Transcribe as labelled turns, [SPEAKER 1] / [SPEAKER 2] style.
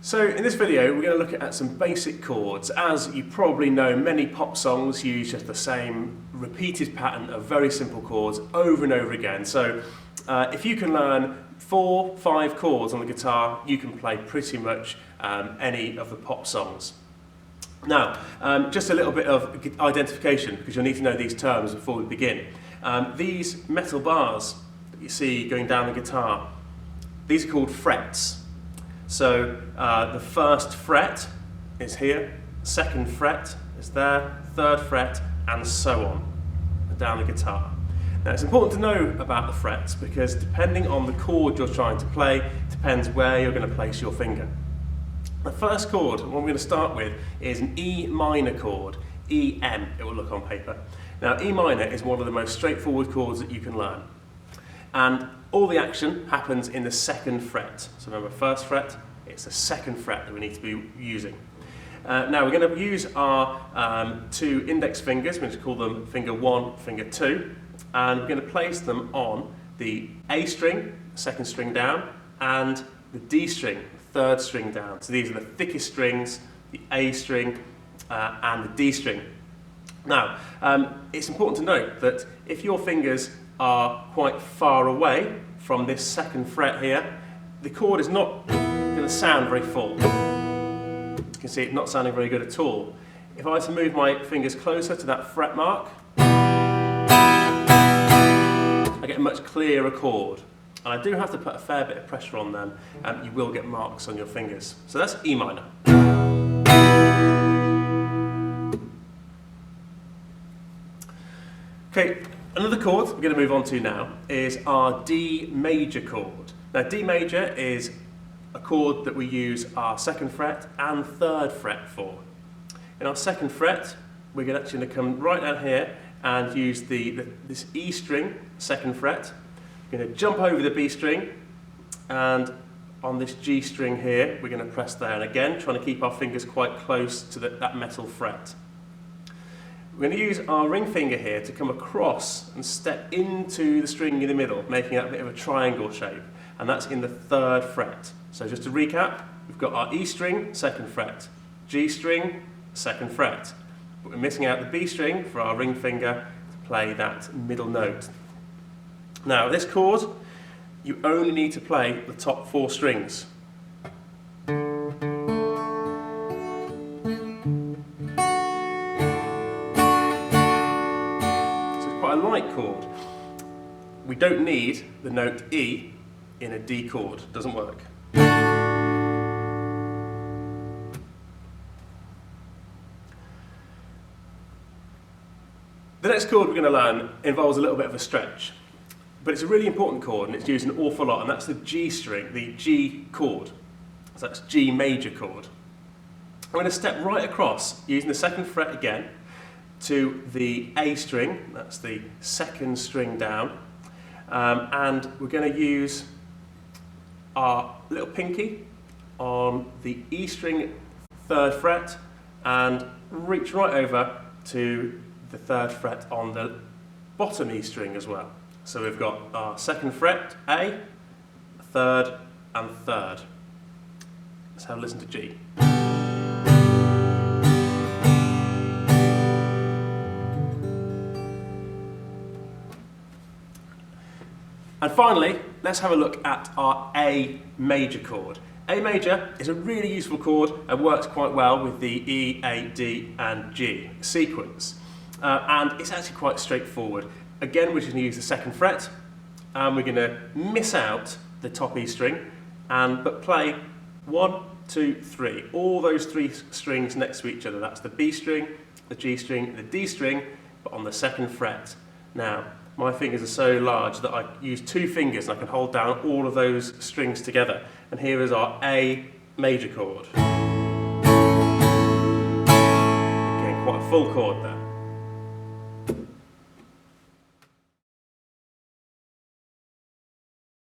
[SPEAKER 1] So in this video we're going to look at some basic chords. As you probably know, many pop songs use just the same repeated pattern of very simple chords over and over again. So if you can learn 4-5 chords on the guitar, you can play pretty much any of the pop songs. Now, just a little bit of identification, because you'll need to know these terms before we begin. These metal bars that you see going down the guitar, these are called frets. So the first fret is here, second fret is there, third fret, and so on down the guitar. Now it's important to know about the frets because depending on the chord you're trying to play, depends where you're going to place your finger. The first chord, what we're going to start with, is an E minor chord, E-M, it will look on paper. Now E minor is one of the most straightforward chords that you can learn. And all the action happens in the second fret. So remember, first fret, it's the second fret that we need to be using. Now we're going to use our two index fingers, we're going to call them finger 1, finger 2, and we're going to place them on the A string, second string down, and the D string, third string down. So these are the thickest strings, the A string and the D string. Now, it's important to note that if your fingers are quite far away from this second fret here, the chord is not going to sound very full. You can see it not sounding very good at all. If I were to move my fingers closer to that fret mark, I get a much clearer chord. And I do have to put a fair bit of pressure on them, and you will get marks on your fingers. So that's E minor. Okay, another chord we're going to move on to now is our D major chord. Now D major is a chord that we use our second fret and third fret for. In our second fret, we're actually going to come right down here and use this E string, second fret. We're going to jump over the B string, and on this G string here, we're going to press there. And again, trying to keep our fingers quite close to that metal fret. We're going to use our ring finger here to come across and step into the string in the middle, making that a bit of a triangle shape. And that's in the third fret. So just to recap, we've got our E string, second fret, G string, second fret. But we're missing out the B string for our ring finger to play that middle note. Now, this chord, you only need to play the top 4 strings. So it's quite a light chord. We don't need the note E in a D chord, it doesn't work. The next chord we're going to learn involves a little bit of a stretch. But it's a really important chord and it's used an awful lot, and that's the G string, the G chord. So that's G major chord. I'm going to step right across using the second fret again to the A string, that's the second string down, and we're going to use our little pinky on the E string third fret and reach right over to the third fret on the bottom E string as well. So we've got our second fret, A, third, and third. Let's have a listen to G. And finally, let's have a look at our A major chord. A major is a really useful chord and works quite well with the E, A, D, and G sequence. And it's actually quite straightforward. Again, we're just going to use the second fret, and we're going to miss out the top E string, but play 1, 2, 3. All those 3 strings next to each other. That's the B string, the G string, the D string, but on the second fret. Now, my fingers are so large that I use 2 fingers and I can hold down all of those strings together. And here is our A major chord. Again, quite a full chord there.